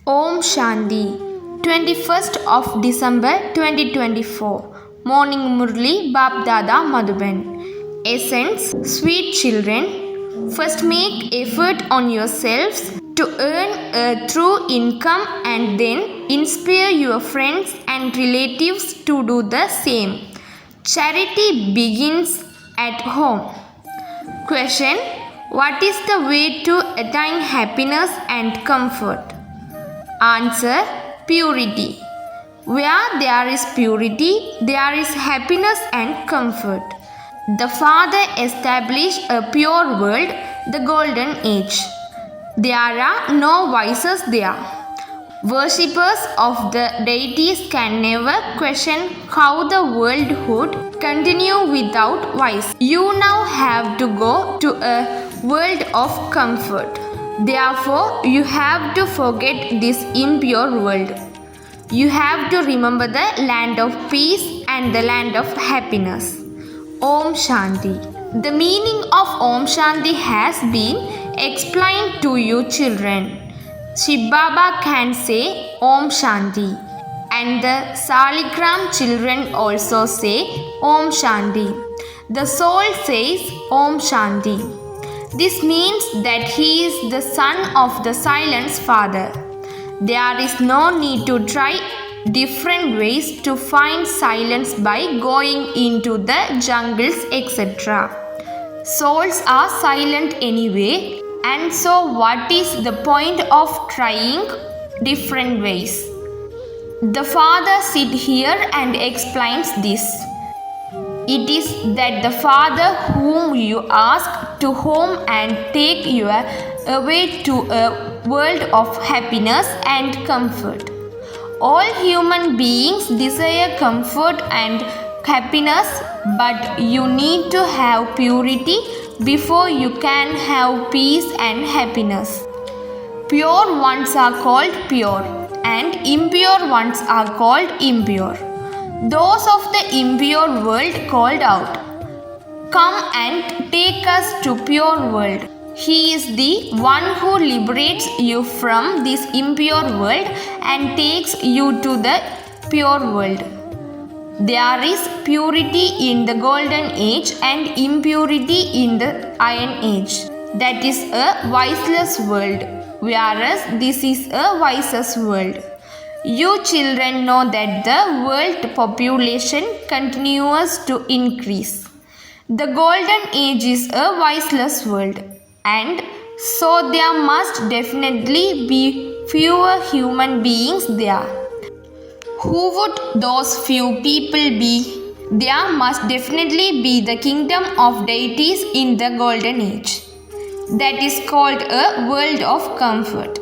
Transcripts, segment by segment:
Om Shanti, 21st of December 2024. Morning Murli Bap Dada Madhuban. Essence, sweet children, first make effort on yourselves to earn a true income and then inspire your friends and relatives to do the same. Charity begins at home. Question: what is the way to attain happiness and comfort? Answer: purity. Where there is purity, there is happiness and comfort. The Father established a pure world, the golden age. There are no vices there. Worshippers of the deities can never question how the world would continue without vice. You now have to go to a world of comfort. Therefore, you have to forget this impure world. You have to remember the land of peace and the land of happiness. Om Shanti. The meaning of Om Shanti has been explained to you children. Shiv Baba can say Om Shanti, and the Saligram children also say Om Shanti. The soul says Om Shanti. This means that he is the son of the Silence Father. There is no need to try different ways to find silence by going into the jungles, etc. Souls are silent anyway, and so what is the point of trying different ways? The Father sits here and explains this. It is that the Father whom you ask to home and take you away to a world of happiness and comfort. All human beings desire comfort and happiness, but you need to have purity before you can have peace and happiness. Pure ones are called pure, and impure ones are called impure. Those of the impure world called out, "Come and take us to pure world." He is the one who liberates you from this impure world and takes you to the pure world. There is purity in the golden age and impurity in the iron age. That is a viceless world, whereas this is a viceless world. You children know that the world population continues to increase. The golden age is a viceless world, and so there must definitely be fewer human beings there. Who would those few people be? There must definitely be the kingdom of deities in the golden age. That is called a world of comfort.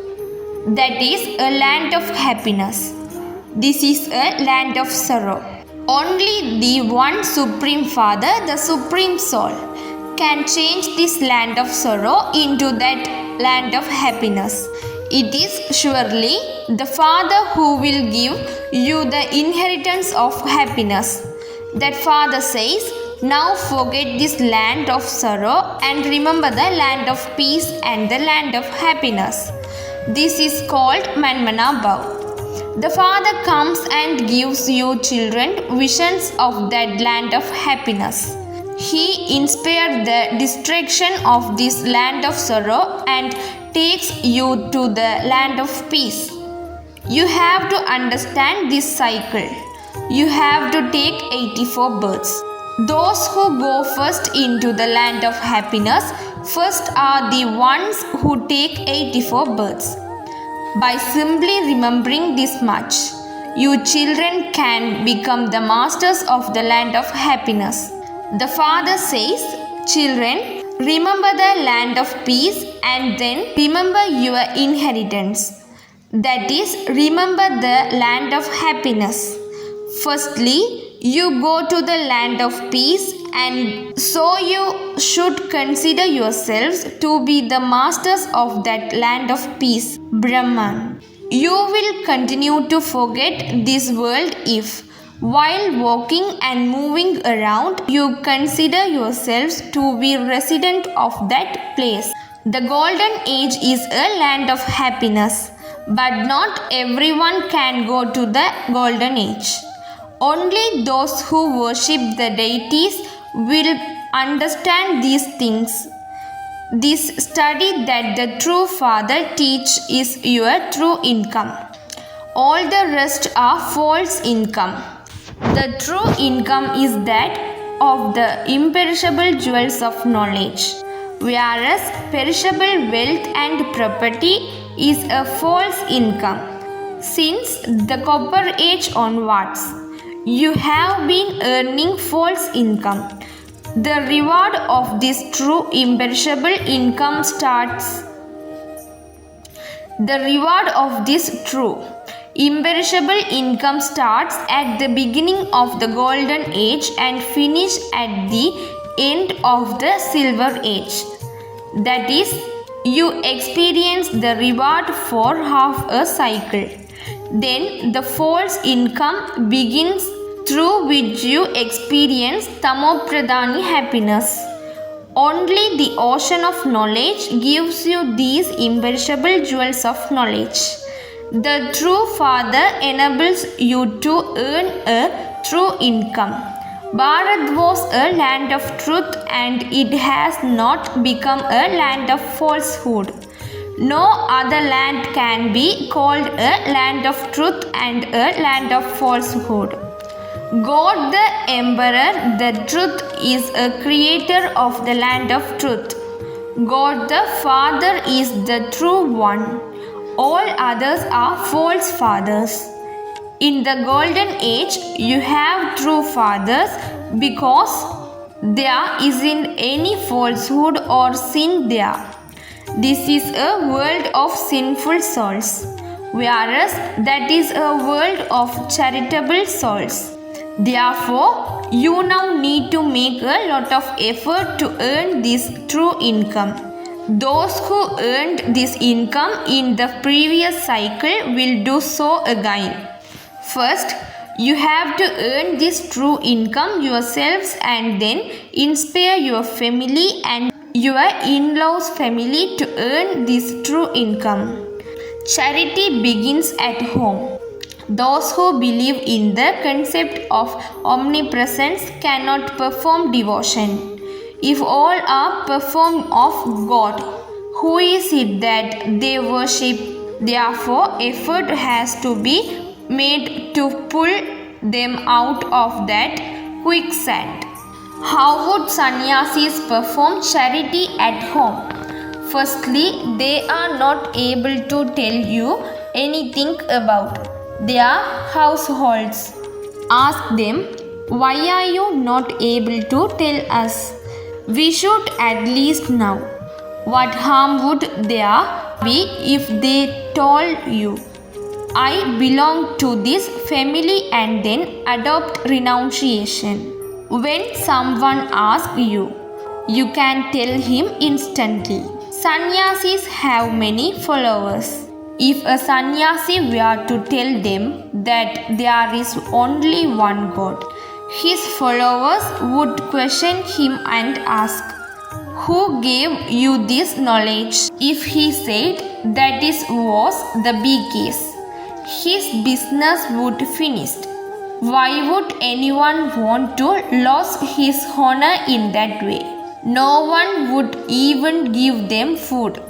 That is a land of happiness. This is a land of sorrow. Only the one Supreme Father, the Supreme Soul, can change this land of sorrow into that land of happiness. It is surely the Father who will give you the inheritance of happiness. That Father says, now forget this land of sorrow and remember the land of peace and the land of happiness. This is called Manmana Bhav. The Father comes and gives you children visions of that land of happiness. He inspires the destruction of this land of sorrow and takes you to the land of peace. You have to understand this cycle. You have to take 84 births. Those who go first into the land of happiness first are the ones who take 84 births. By simply remembering this much, you children can become the masters of the land of happiness. The Father says, children, remember the land of peace and then remember your inheritance. That is, remember the land of happiness. Firstly, you go to the land of peace, and so you should consider yourselves to be the masters of that land of peace, Brahman. You will continue to forget this world if, while walking and moving around, you consider yourselves to be resident of that place. The golden age is a land of happiness. But not everyone can go to the golden age. Only those who worship the deities will understand these things. This study that the true Father teach is your true income. All the rest are false income. The true income is that of the imperishable jewels of knowledge, whereas perishable wealth and property is a false income. Since the copper age onwards, you have been earning false income. The reward of this true imperishable income starts. The reward of this true imperishable income starts at the beginning of the golden age and finish at the end of the silver age. That is, you experience the reward for half a cycle. Then the false income begins, through which you experience tamopradhani happiness. Only the ocean of knowledge gives you these imperishable jewels of knowledge. The true Father enables you to earn a true income. Bharat was a land of truth and it has not become a land of falsehood. No other land can be called a land of truth and a land of falsehood. God the Emperor, the truth, is a creator of the land of truth. God the Father is the true one. All others are false fathers. In the golden age, you have true fathers because there isn't any falsehood or sin there. This is a world of sinful souls, whereas that is a world of charitable souls. Therefore, you now need to make a lot of effort to earn this true income. Those who earned this income in the previous cycle will do so again. First, you have to earn this true income yourselves and then inspire your family and your in-laws' family to earn this true income. Charity begins at home. Those who believe in the concept of omnipresence cannot perform devotion. If all are performed of God, who is it that they worship? Therefore, effort has to be made to pull them out of that quicksand. How would sannyasis perform charity at home? Firstly, they are not able to tell you anything about their households. Ask them, why are you not able to tell us? We should at least know. What harm would there be if they told you, I belong to this family, and then adopt renunciation? When someone asks you, you can tell him instantly. Sannyasis have many followers. If a sannyasi were to tell them that there is only one God, his followers would question him and ask, who gave you this knowledge? If he said that was the big case, his business would finish. Why would anyone want to lose his honor in that way? No one would even give them food.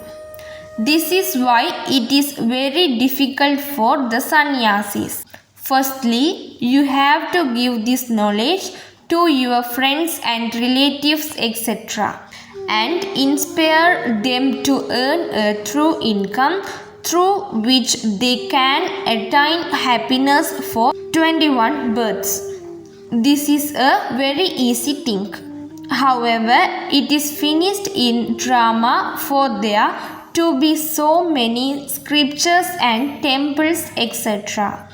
This is why it is very difficult for the sannyasis. Firstly, you have to give this knowledge to your friends and relatives, etc., and inspire them to earn a true income through which they can attain happiness for 21 births. This is a very easy thing. However, it is finished in drama for there to be so many scriptures and temples, etc.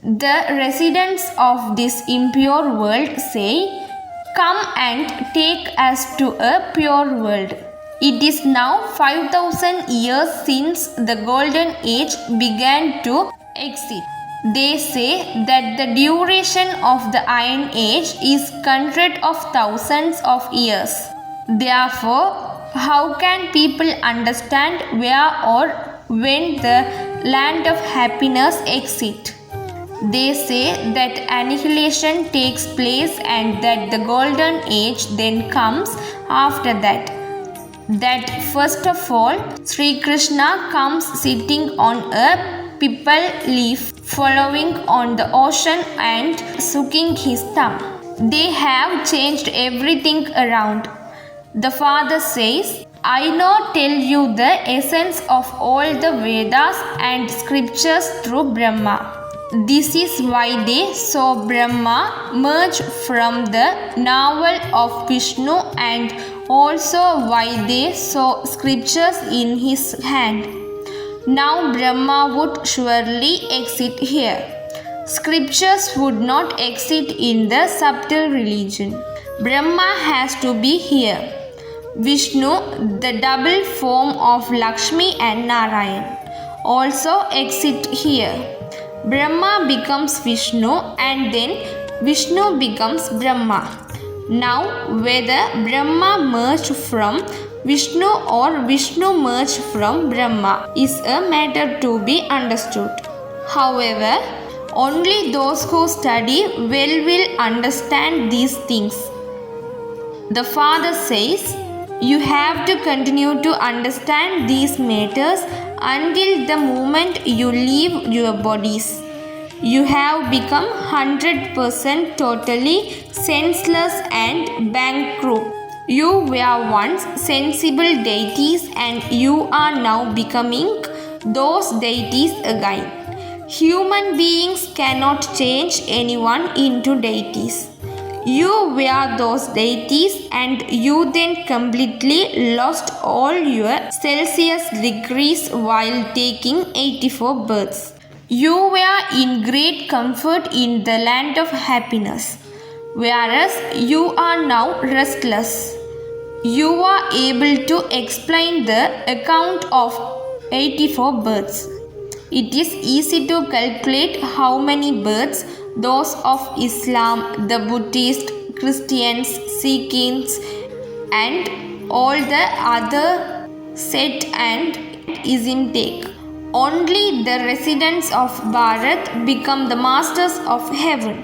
The residents of this impure world say, come and take us to a pure world. It is now 5,000 years since the golden age began to exist. They say that the duration of the Iron Age is hundreds of thousands of years. Therefore, how can people understand where or when the land of happiness exit. They say that annihilation takes place and that the golden age then comes after that. That first of all, Sri Krishna comes sitting on a pipal leaf, following on the ocean and sucking his thumb. They have changed everything around. The father says, I now tell you the essence of all the Vedas and scriptures through Brahma. This is why they saw Brahma merge from the navel of Vishnu and also why they saw scriptures in his hand. Now Brahma would surely exit here. Scriptures would not exist in the subtle religion. Brahma has to be here. Vishnu, the double form of Lakshmi and Narayan, also exist here. Brahma becomes Vishnu and then Vishnu becomes Brahma. Now, whether Brahma merged from Vishnu or Vishnu merged from Brahma is a matter to be understood. However, only those who study well will understand these things. The father says, you have to continue to understand these matters until the moment you leave your bodies. You have become 100% totally senseless and bankrupt. You were once sensible deities and you are now becoming those deities again. Human beings cannot change anyone into deities. You were those deities and you then completely lost all your Celsius degrees while taking 84 births. You were in great comfort in the land of happiness, whereas you are now restless. You are able to explain the account of 84 births. It is easy to calculate how many births those of Islam, the Buddhists, Christians, Sikhs and all the other set and ism take. Only the residents of Bharat become the masters of heaven.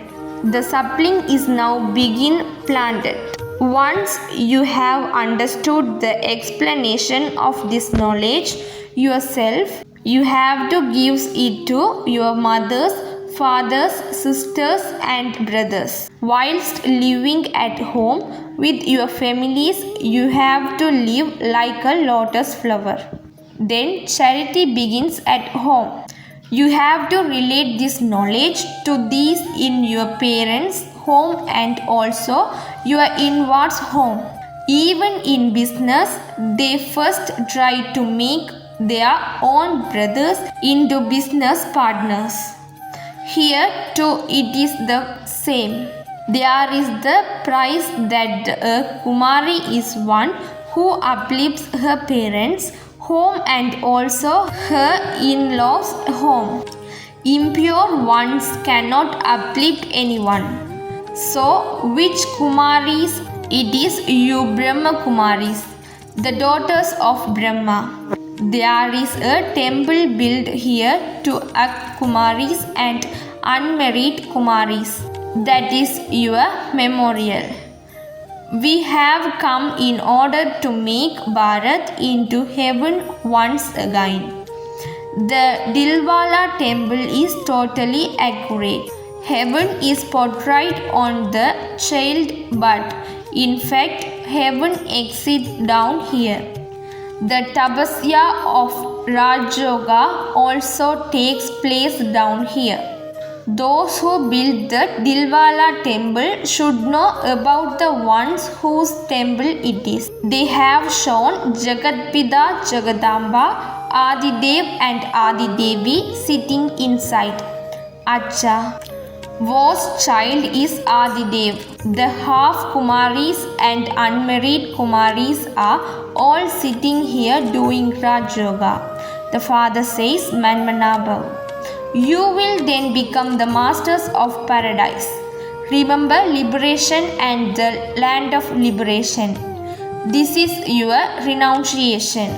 The sapling is now begin planted. Once you have understood the explanation of this knowledge yourself, you have to give it to your mothers, fathers, sisters and brothers. Whilst living at home with your families, you have to live like a lotus flower. Then charity begins at home. You have to relate this knowledge to these in your parents' home and also your inwards home. Even in business, they first try to make their own brothers into business partners. Here too it is the same. There is the price that a Kumari is one who uplifts her parents' home and also her in-laws' home. Impure ones cannot uplift anyone. So, which Kumaris? It is you Brahma Kumaris, the daughters of Brahma. There is a temple built here to Ak Kumaris and unmarried Kumaris. That is your memorial. We have come in order to make Bharat into heaven once again. The Dilwala temple is totally accurate. Heaven is portrayed on the child, but in fact, heaven exists down here. The Tapasya of Raj Yoga also takes place down here. Those who build the Dilwala temple should know about the ones whose temple it is. They have shown Jagatpida, Jagadamba, Adidev and Adidevi sitting inside. Acha, whose child is Adidev. The half Kumaris and unmarried Kumaris are all sitting here doing Raj Yoga. The father says, Manmanabhav. You will then become the masters of paradise. Remember liberation and the land of liberation. This is your renunciation.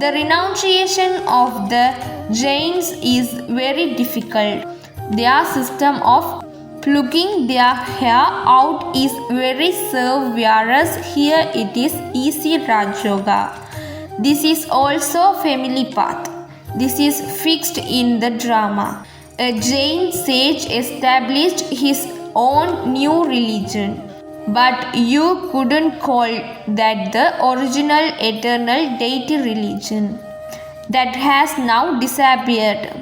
The renunciation of the Jains is very difficult. Their system of plucking their hair out is very severe, whereas here it is easy Raj Yoga. This is also family path. This is fixed in the drama. A Jain sage established his own new religion. But you couldn't call that the original eternal deity religion. That has now disappeared.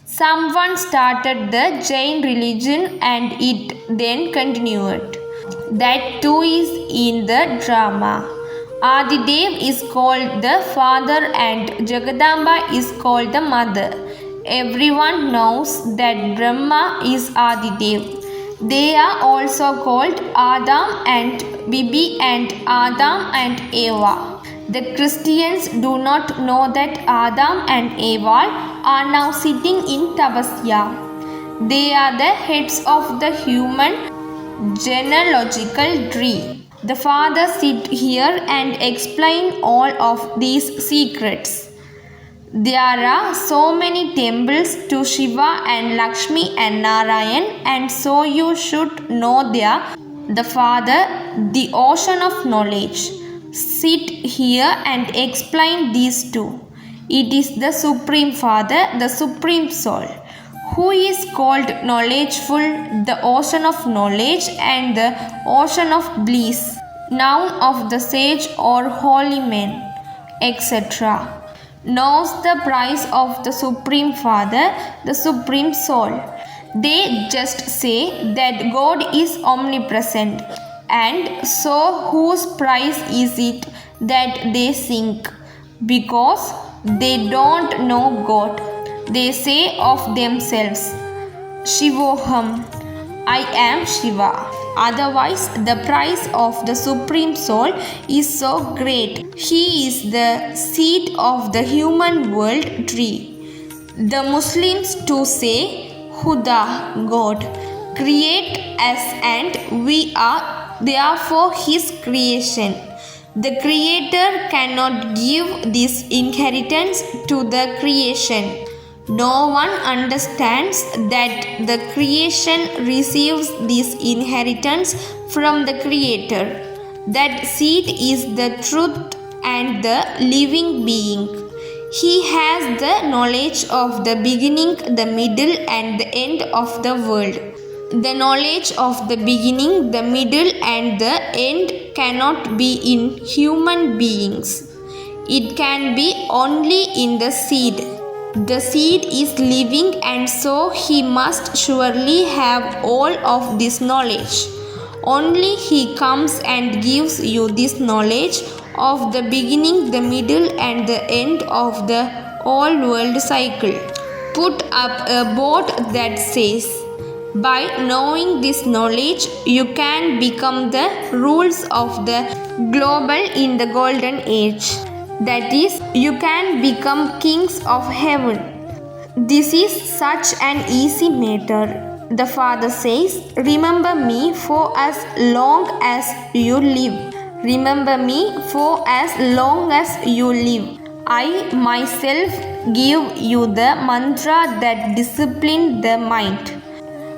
Someone started the Jain religion and it then continued. That too is in the drama. Adidev is called the father and Jagadamba is called the mother. Everyone knows that Brahma is Adidev. They are also called Adam and Bibi and Adam and Eva. The Christians do not know that Adam and Eva are now sitting in Tapasya. They are the heads of the human genealogical tree. The father sit here and explain all of these secrets. There are so many temples to Shiva and Lakshmi and Narayan, and so you should know the Father, the ocean of knowledge. Sit here and explain these two. It is the Supreme Father, the Supreme Soul, who is called knowledgeful, the ocean of knowledge and the ocean of bliss, noun of the sage or holy man, etc. Knows the price of the Supreme Father, the Supreme Soul. They just say that God is omnipresent, and so whose price is it that they sing? Because they don't know God. They say of themselves, Shivoham, I am Shiva. Otherwise, the price of the Supreme Soul is so great. He is the seed of the human world tree. The Muslims too say, Huda, God, create us and we are therefore His creation. The Creator cannot give this inheritance to the creation. No one understands that the creation receives this inheritance from the Creator. That seed is the truth and the living being. He has the knowledge of the beginning, the middle, and the end of the world. The knowledge of the beginning, the middle, and the end cannot be in human beings. It can be only in the seed. The seed is living, and so he must surely have all of this knowledge. Only he comes and gives you this knowledge of the beginning, the middle, and the end of the all world cycle. Put up a board that says, by knowing this knowledge, you can become the rules of the global in the golden age. That is, you can become kings of heaven. This is such an easy matter. The Father says, remember me for as long as you live. Remember me for as long as you live. I myself give you the mantra that disciplines the mind.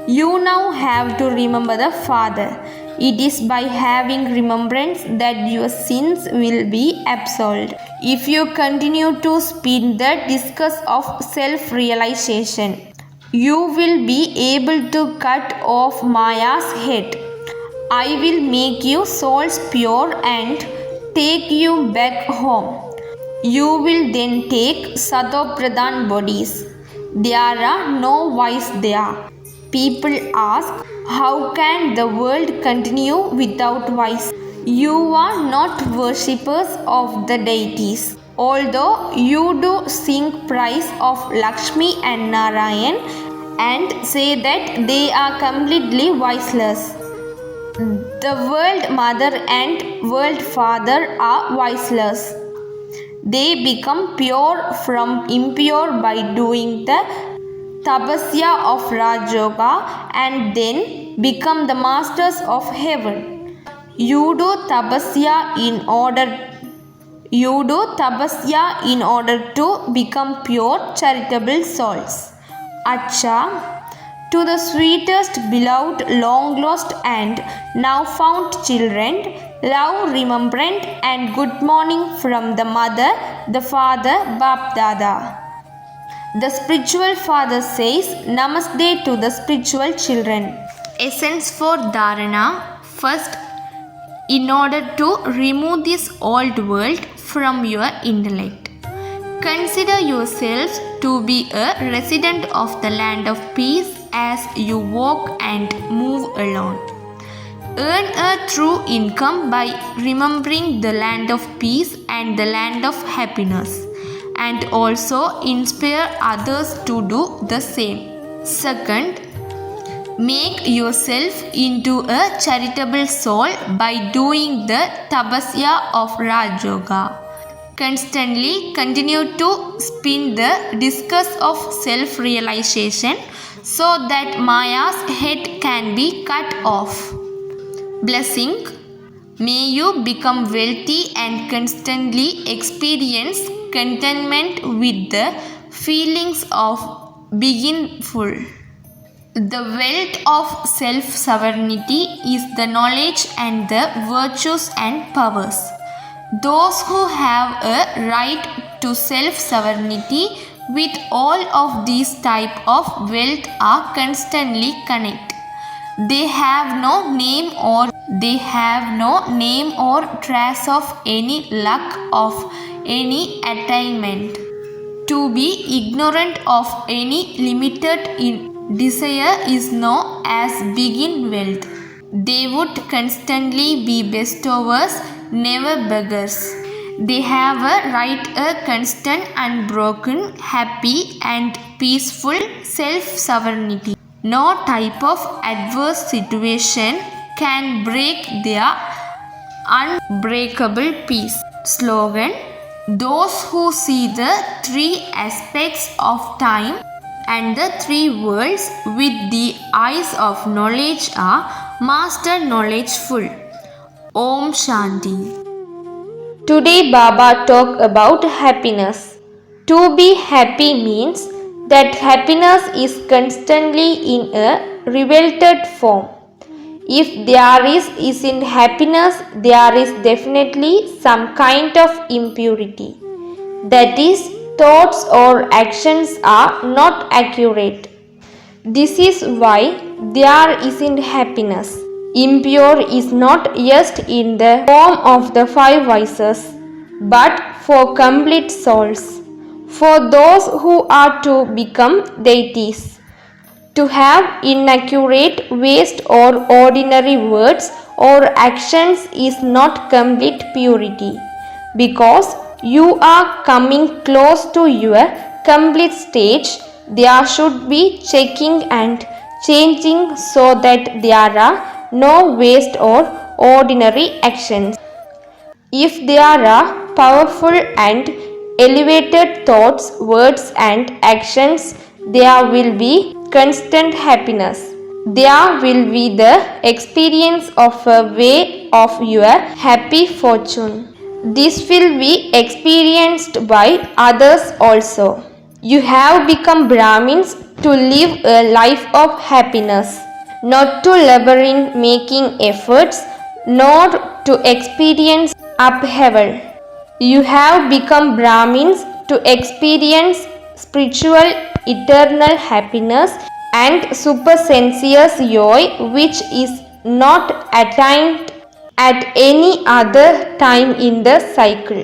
You now have to remember the Father. It is by having remembrance that your sins will be absolved. If you continue to spin the discus of self-realization, you will be able to cut off Maya's head. I will make you souls pure and take you back home. You will then take Satopradhan bodies. There are no vice there. People ask, how can the world continue without vice? You are not worshippers of the deities. Although you do sing praise of Lakshmi and Narayan and say that they are completely viceless. The world mother and world father are viceless. They become pure from impure by doing the Tapasya of Raj Yoga and then become the masters of heaven. You do Tapasya in order You do tapasya in order to become pure, charitable souls. Acha, to the sweetest, beloved, long lost and now found children, love, remembrance and good morning from the mother, the father, Bap Dada. The spiritual father says Namaste to the spiritual children. Essence for Dharana. First, in order to remove this old world from your intellect, consider yourselves to be a resident of the land of peace as you walk and move along. Earn a true income by remembering the land of peace and the land of happiness, and also inspire others to do the same. Second, make yourself into a charitable soul by doing the tapasya of Raj Yoga. Constantly continue to spin the discus of self-realization so that Maya's head can be cut off. Blessing. May you become wealthy and constantly experience contentment with the feelings of being full. The wealth of self-sovereignty is the knowledge and the virtues and powers. Those who have a right to self-sovereignty with all of these type of wealth are constantly connected. They have no name or trace of any luck of any attainment. To be ignorant of any limited desire is known as begin wealth. They would constantly be bestowers, never beggars. They have a right a constant, unbroken, happy and peaceful self-sovereignty. No type of adverse situation can break their unbreakable peace. Slogan. Those who see the three aspects of time and the three worlds with the eyes of knowledge are master knowledgeful. Om Shanti. Today Baba talk about happiness. To be happy means that happiness is constantly in a revolted form. If there is in happiness, there is definitely some kind of impurity. That is, thoughts or actions are not accurate. This is why there is in happiness. Impure is not just in the form of the five vices, but for complete souls, for those who are to become deities. To have inaccurate, waste or ordinary words or actions is not complete purity, because you are coming close to your complete stage. There should be checking and changing so that there are no waste or ordinary actions. If there are powerful and elevated thoughts, words and actions, there will be constant happiness. There will be the experience of a way of your happy fortune. This will be experienced by others also. You have become Brahmins to live a life of happiness, not to labor in making efforts, nor to experience upheaval. You have become Brahmins to experience spiritual eternal happiness and supersensuous joy, which is not attained at any other time in the cycle,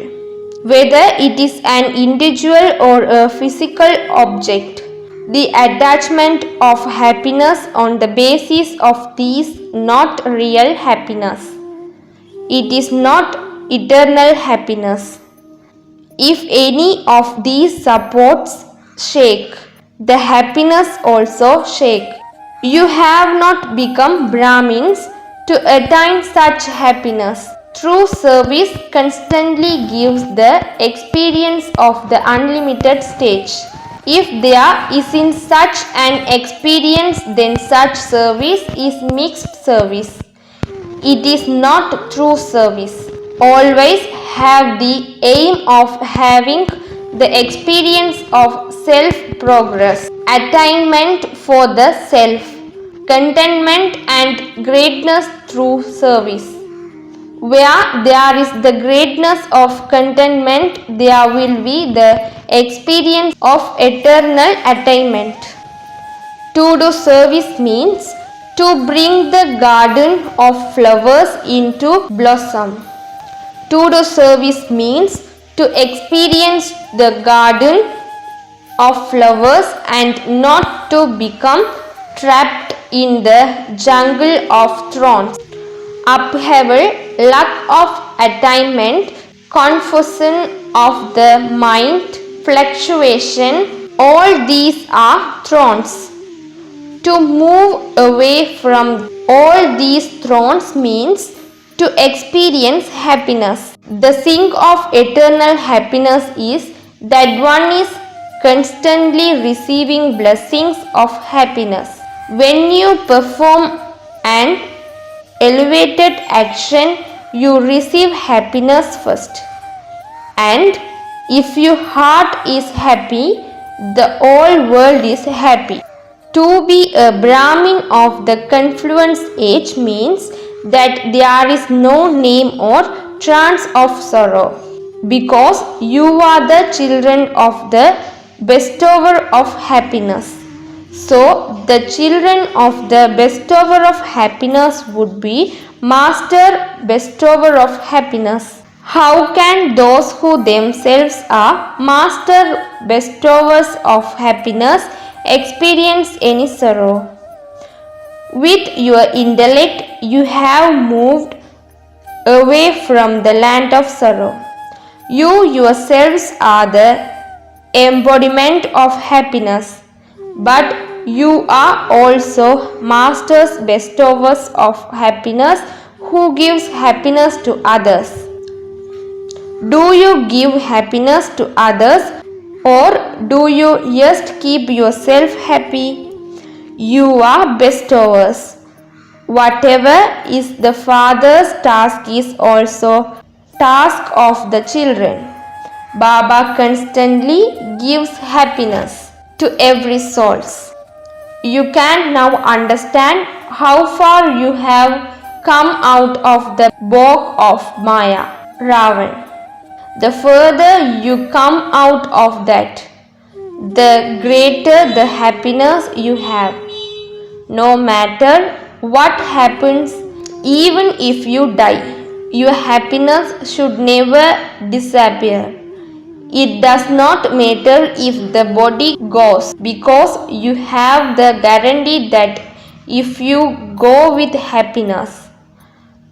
whether it is an individual or a physical object. The attachment of happiness on the basis of these not real happiness. It is not eternal happiness. If any of these supports shake, the happiness also shake. You have not become Brahmins to attain such happiness. True service constantly gives the experience of the unlimited stage. If there is in such an experience, then such service is mixed service. It is not true service. Always have the aim of having the experience of self-progress, attainment for the self, contentment and greatness through service. Where there is the greatness of contentment, there will be the experience of eternal attainment. To do service means to bring the garden of flowers into blossom. To do service means to experience the garden of flowers and not to become trapped in the jungle of thorns. Upheaval, lack of attainment, confusion of the mind, fluctuation, all these are thorns. To move away from all these thorns means to experience happiness. The thing of eternal happiness is that one is constantly receiving blessings of happiness. When you perform an elevated action, you receive happiness first. And if your heart is happy, the whole world is happy. To be a Brahmin of the confluence age means that there is no name or trance of sorrow, because you are the children of the bestower of happiness. So, the children of the bestower of happiness would be master bestower of happiness. How can those who themselves are master bestowers of happiness experience any sorrow? With your intellect, you have moved away from the land of sorrow. You yourselves are the embodiment of happiness, but you are also masters bestowers of happiness who gives happiness to others. Do you give happiness to others, or do you just keep yourself happy? You are bestowers. Whatever is the father's task is also task of the children. Baba constantly gives happiness to every soul. You can now understand how far you have come out of the bog of Maya, Ravan. The further you come out of that, the greater the happiness you have. No matter what happens, even if you die, your happiness should never disappear. It does not matter if the body goes, because you have the guarantee that if you go with happiness,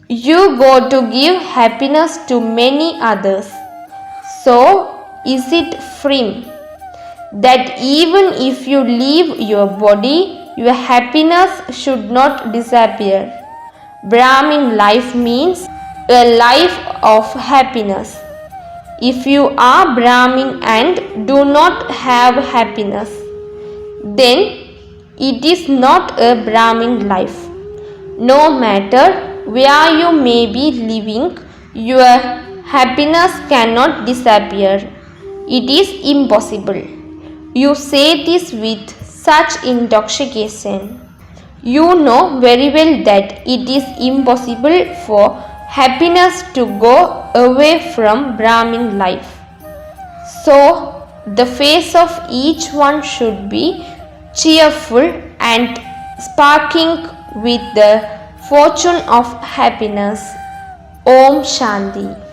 you go to give happiness to many others. So, is it free that even if you leave your body, your happiness should not disappear? Brahmin life means a life of happiness. If you are Brahmin and do not have happiness, then it is not a Brahmin life. No matter where you may be living, your happiness cannot disappear. It is impossible. You say this with such intoxication. You know very well that it is impossible for happiness to go away from Brahmin life. So, the face of each one should be cheerful and sparkling with the fortune of happiness. Om Shanti.